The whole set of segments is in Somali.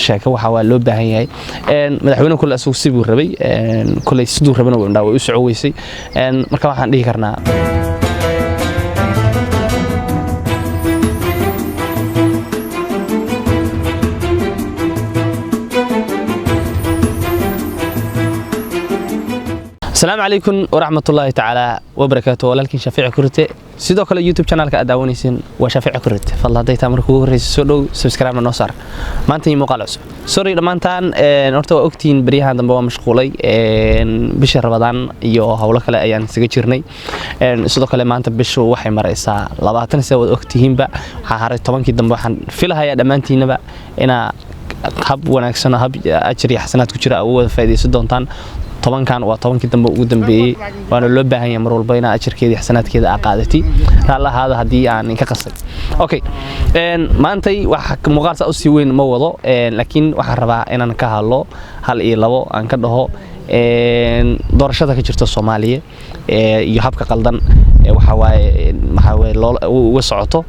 sheeko waxa loo baahan yahay madaxweynaha kule asuu sibuu rabay kule sidoo rabana way u socoweysay marka waxaan dhihi karnaa السلام عليكم ورحمة الله تعالى وبركاته ولكن شفيع كرته sidoo kale YouTube channelka aad daawanaysiin waa Shaafici Kurite fadlan haday taa markuu horeyso soo dhow subscribe noo saar maanta iyo muuqaal cusub sorry dhamaantaan horta waa ogtiin bariyahan dambe waa mashquulay bisha Ramadaan iyo hawlo kale ayaan isaga jirnay sidoo kale maanta bishu waxay maraysaa 20 sano ogtihiinba waxa haray 10kii dambe waxaan filahayaa dhamaantiinaba ina hab wanaagsan hab ajri xasanaad ku jira oo wada faa'iideysan doontaan tobankan waa tobankii dambe ugu dambeeyay waana loo baahan yahay mar walba in ajirkeedii xasanaadkeeda aqaadati raalahaada hadii aan ka qasay okay maantay waxa muuqaalka u sii weyn ma wado laakiin waxaan rabaa inaan ka hadlo hal iyo labo aan ka dhaho doorashada ka jirta Soomaaliya iyo habka qaldan waxa waaye uga socoto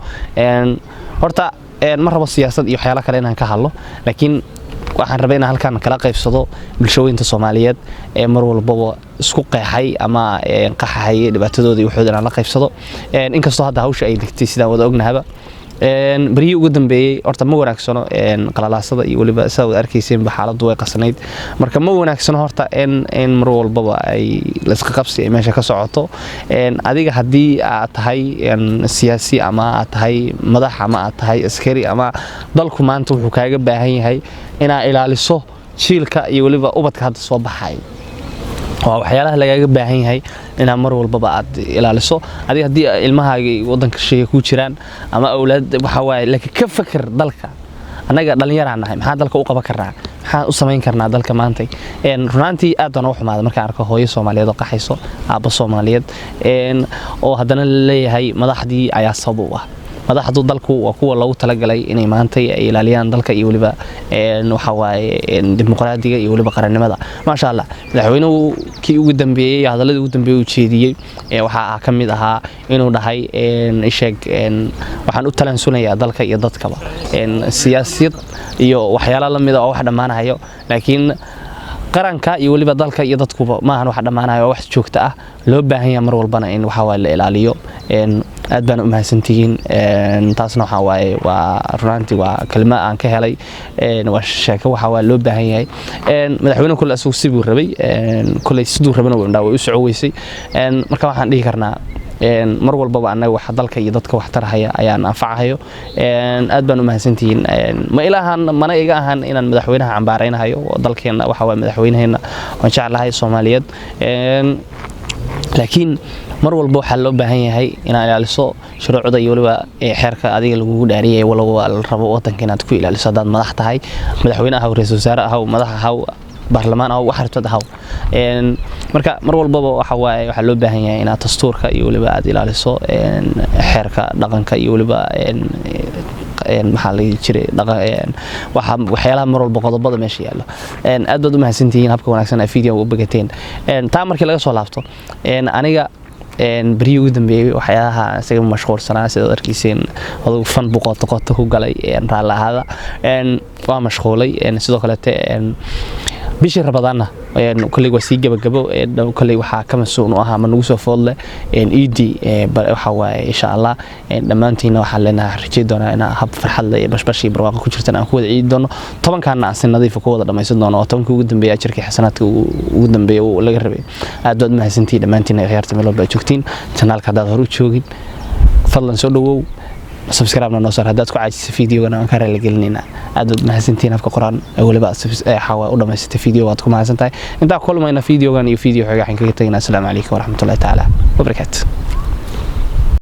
horta ma rabo siyaasad iyo waxyaalo kale inaan ka hadlo laakiin waxaan rabaa in halkan kala qaybsado bulshooyinka Soomaaliyeed mar walba isku qeexay ama qaxay dhibaatadooda iyo wuxuu la qaybsado inkastoo hadda hawsha ay dhigtay sida wada ognahaba bariyo ugu dambeeyay horta ma wanaagsano qalalaasada iyo waliba sida wada arkayseen xaaladdu way qasnayd marka ma wanaagsano horta in mar walba ay la iska qabsi meesha ka socoto adiga hadii aad tahay siyaasi ama aad tahay madax ama aad tahay askari ama dalku maanta wuxuu kaaga baahan yahay ina ilaaliso jiilka iyo waliba ubadka hadda soo baxay waa waxyaalaha lagaga baahan yahay ina mar walba aad ilaaliso adiga hadii ilmahaaga wadanka shaqo ku jiraan ama awlaad waxa waaye laakiin ka fakir dalka anaga dhalinyaranahay maxaa dalka u qaban karnaa maxaa u sameyn karnaa dalka maanta runtii aad aan u xumaado marka arko hooyo Soomaaliyeed oo qaxayso aaba Soomaaliyeed oo haddana leeyahay madaxdii ayaa sabab ah madaxdu dalku waa kuwa lagu talagalay inay maanta ay ilaaliyaan dalka iyo waliba waxa waaye dimuqraadiga iyo waliba qarannimada ma sha Allah madaxweynuhu kii ugu dambeeyay hadalladii ugu dambeeyay uu jeediyay waxa kamid ahaa inuu dhahay sheeg waxaan u talansanayaa dalka iyo dadkaba siyaasad iyo waxyaalo la mid ah oo wax dhamaanayo laakiin qaranka iyo waliba dalka iyo dadkuba ma ahan wax dhamaanayo wax joogto ah loo baahan yahay mar walbana in waxa waa la ilaaliyo aad baan u mahadsantihiin taasna waxa waaye waa runtii waa kalma aan ka helay waa sheeko waxa waa loo baahan yahay madaxweynaha kule asuu sibuu rabay kule sidoo rabana way u socoweysay marka waxaan dhihi karnaa mar walba anaga wax dalka iyo dadka wax tarhaya ayaan anfacayo aad baan u mahadsantihiin ma ilaahan mana iga ahan inaan madaxweynaha cambaareynayo dalkeena waxa waa madaxweynaheena oo jeclahay Soomaaliyeed laakiin mar walba waxa loo baahan yahay in aad ilaaliso shuruucda iyo waliba xeerka adiga lagu dhaariyay walaal rabo wadanka inaad ku ilaaliso dad madax tahay madaxweynaha ra'iisul wasaaraha madaxa برلمان أو وحرت هاو مركا مرول بابا وحواي وحلو بهنيا إن تستور كيولي بعد إلى لسه حركة دقن كيولي بقى محلي شري دقن وحيلها مرول بقضاء بضم ماشي يلا أدود مع سنتين هبكون أحسن فيديو وبقتين تعمر كلا سؤال عفتو أنا بريو دمبي وحياها سيجمع مشهور سنة سيد أركيسين هذا فن بقاطقات هو قلي رالله هذا ومشغولي سيد خلته بيش رمضان كل وسيء جب كل وحى كم سون وها من وصف فضله إيدي وحوا إن شاء الله لما أنتينا وحلنا رجيدنا أنا هب في الحل بش يبروا كشرتنا أخوذ عيدنا طبعا كان ناس نظيف كوضة لما يصدقنا وطبعا كودن بيا شركة حسنات ودن بيا ولا جربي أدود ما هسنتي لما أنتينا غيرت ملو بيشوكتين تنال كذا ضروري شوكين فضلا سولو سبسكرايب نوصل هداتكم عايز فيديو أنا كاره اللي قلنا أدود ما هسنتين في القرآن أول بقى حوا ولا ما ست فيديو واتكم ما هسنتي أنت كل ما إن فيديو كان فيديو حاجة حين كتير السلام عليكم ورحمة الله تعالى وبركاته.